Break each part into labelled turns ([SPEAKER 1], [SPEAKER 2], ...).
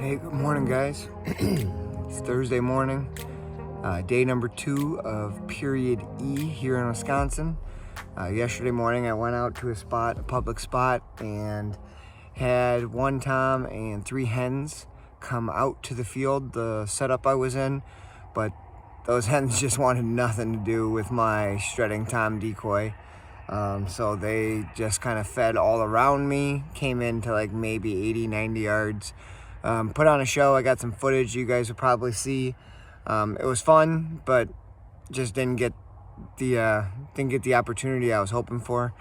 [SPEAKER 1] Hey, good morning, guys. It's Thursday morning, day number 2 of period E here in Wisconsin. Yesterday morning, I went out to a public spot, and had 1 tom and 3 hens come out to the field, the setup I was in, but those hens just wanted nothing to do with my strutting tom decoy. So they just kind of fed all around me, came into like maybe 80, 90 yards. Put on a show. I got some footage you guys will probably see. It was fun, but just didn't get the opportunity I was hoping for.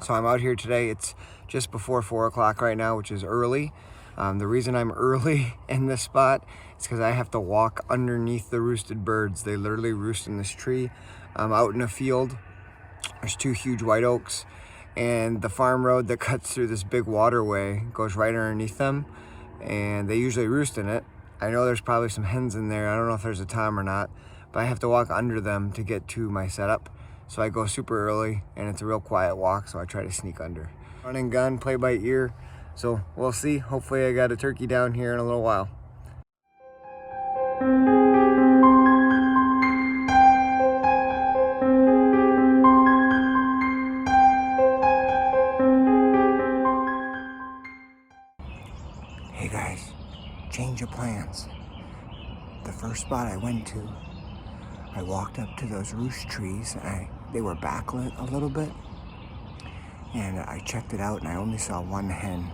[SPEAKER 1] So I'm out here today. It's just before 4 o'clock right now, which is early. The reason I'm early in this spot is because I have to walk underneath the roosted birds. They literally roost in this tree. I'm out in a field. There's 2 huge white oaks, and the farm road that cuts through this big waterway goes right underneath them, and they usually roost in it. I know there's probably some hens in there. I don't know if there's a tom or not, but I have to walk under them to get to my setup. So I go super early, and it's a real quiet walk, so I try to sneak under. Run and gun, play by ear. So we'll see. Hopefully I got a turkey down here in a little while. Hey guys, change of plans. The first spot I went to, I walked up to those roost trees. They were backlit a little bit, and I checked it out, and I only saw 1 hen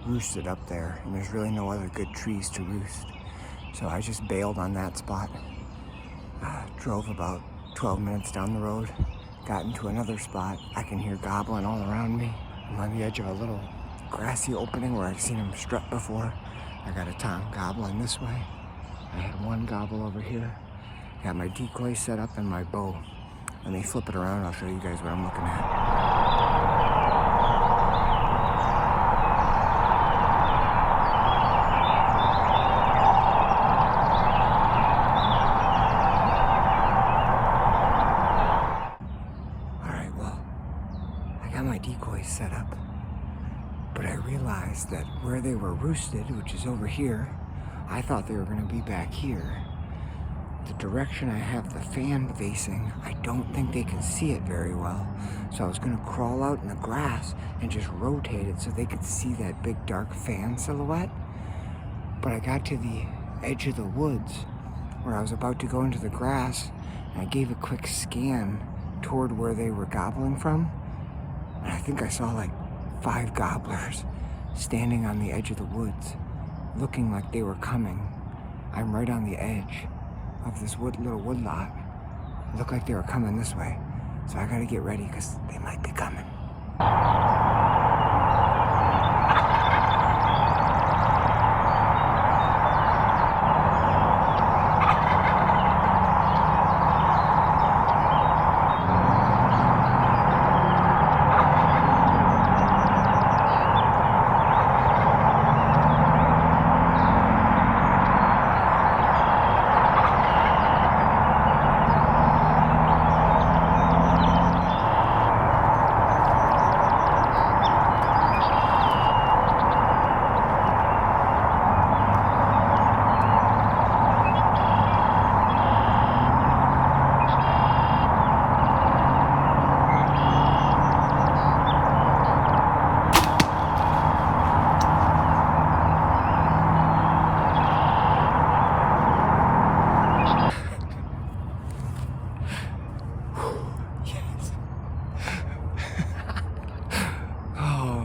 [SPEAKER 1] roosted up there, and there's really no other good trees to roost. So I just bailed on that spot. Drove about 12 minutes down the road, got into another spot. I can hear gobbling all around me. I'm on the edge of a little grassy opening where I've seen them strut before. I got a tom gobbling this way. I had 1 gobble over here. Got my decoy set up and my bow. Let me flip it around. I'll show you guys what I'm looking at. My decoys set up, but I realized that where they were roosted, which is over here, I thought they were going to be back here. The direction I have the fan facing, I don't think they can see it very well, so I was going to crawl out in the grass and just rotate it so they could see that big dark fan silhouette. But I got to the edge of the woods where I was about to go into the grass, and I gave a quick scan toward where they were gobbling from. And I think I saw like 5 gobblers standing on the edge of the woods, looking like they were coming. I'm right on the edge of this little wood lot. It looked like they were coming this way. So I gotta get ready because they might be coming.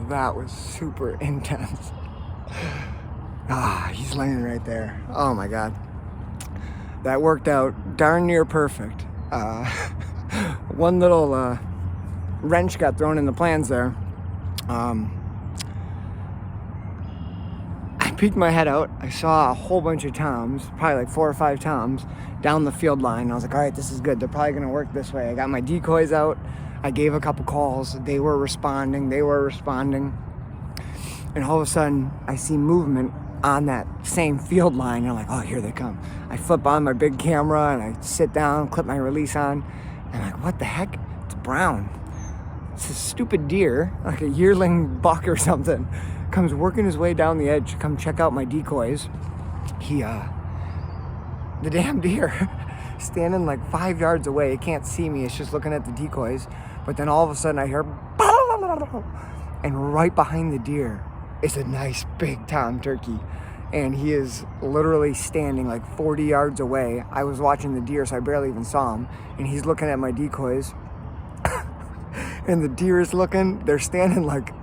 [SPEAKER 1] That was super intense. He's laying right there. Oh my God. That worked out darn near perfect. One little wrench got thrown in the plans there. I peeked my head out. I saw a whole bunch of toms, probably like 4 or 5 toms, down the field line. I was like, all right, this is good. They're probably gonna work this way. I got my decoys out. I gave a couple calls. They were responding. And all of a sudden, I see movement on that same field line. And I'm like, oh, here they come. I flip on my big camera and I sit down, clip my release on. And I'm like, what the heck? It's brown. It's a stupid deer, like a yearling buck or something, comes working his way down the edge to come check out my decoys. the damn deer standing like 5 yards away. It can't see me. It's just looking at the decoys. But then all of a sudden I hear, and right behind the deer is a nice big tom turkey. And he is literally standing like 40 yards away. I was watching the deer, so I barely even saw him. And he's looking at my decoys. And the deer is looking. They're standing like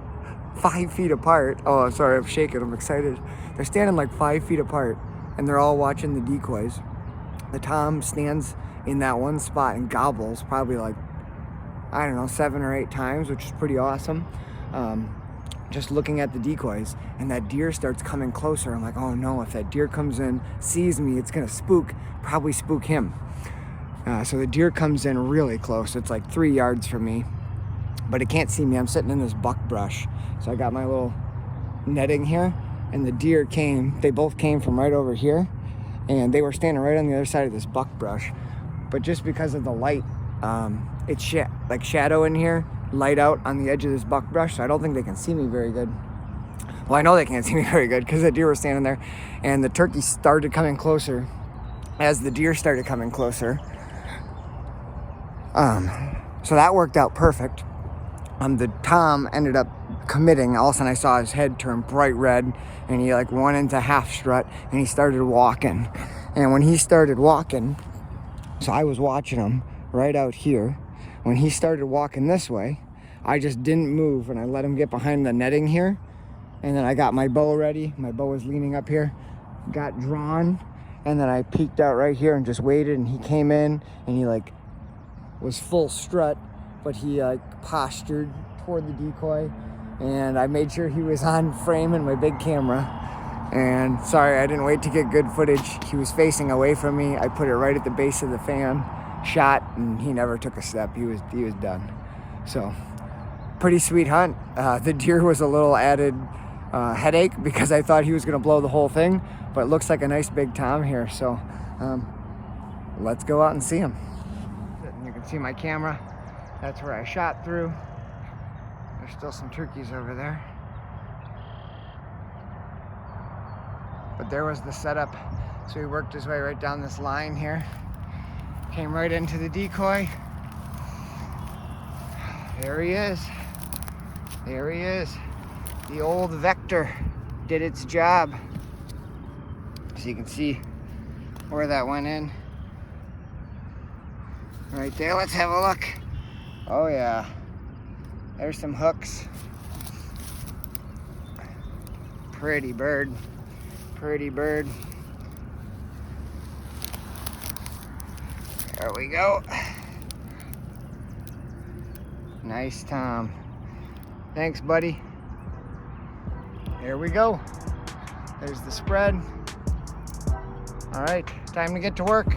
[SPEAKER 1] 5 feet apart. Oh, sorry, I'm shaking. I'm excited. They're standing like 5 feet apart. And they're all watching the decoys. The tom stands in that one spot and gobbles probably like, I don't know, 7 or 8 times, which is pretty awesome. Just looking at the decoys, and that deer starts coming closer. I'm like, oh no, if that deer comes in, sees me, it's gonna probably spook him. So the deer comes in really close. It's like 3 yards from me, but it can't see me. I'm sitting in this buckbrush. So I got my little netting here, and the deer they both came from right over here, and they were standing right on the other side of this buckbrush. But just because of the light, it's like shadow in here, light out on the edge of this buckbrush, so I don't think they can see me very good. Well, I know they can't see me very good because the deer was standing there, and the turkey started coming closer as the deer started coming closer. So that worked out perfect. The tom ended up committing. All of a sudden I saw his head turn bright red, and he like went into half strut, and he started walking. And when he started walking, so I was watching him right out here. When he started walking this way, I just didn't move, and I let him get behind the netting here. And then I got my bow ready. My bow was leaning up here, got drawn, and then I peeked out right here and just waited, and he came in, and he like was full strut, but he like postured toward the decoy, and I made sure he was on frame in my big camera. And sorry, I didn't wait to get good footage. He was facing away from me. I put it right at the base of the fan, shot, and he never took a step. He was done. So pretty sweet hunt. The deer was a little added headache because I thought he was gonna blow the whole thing, but it looks like a nice big tom here. So let's go out and see him. You can see my camera. That's where I shot through. There's still some turkeys over there. But there was the setup. So he worked his way right down this line here. Came right into the decoy. There he is. There he is. The old Vector did its job. So you can see where that went in. Right there, let's have a look. Oh yeah, there's some hooks. Pretty bird, pretty bird. There we go. Nice tom. Thanks, buddy. There we go. There's the spread. All right, time to get to work.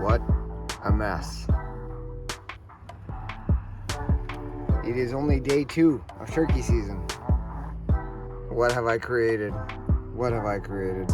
[SPEAKER 1] What a mess. It is only day 2 of turkey season. What have I created? What have I created?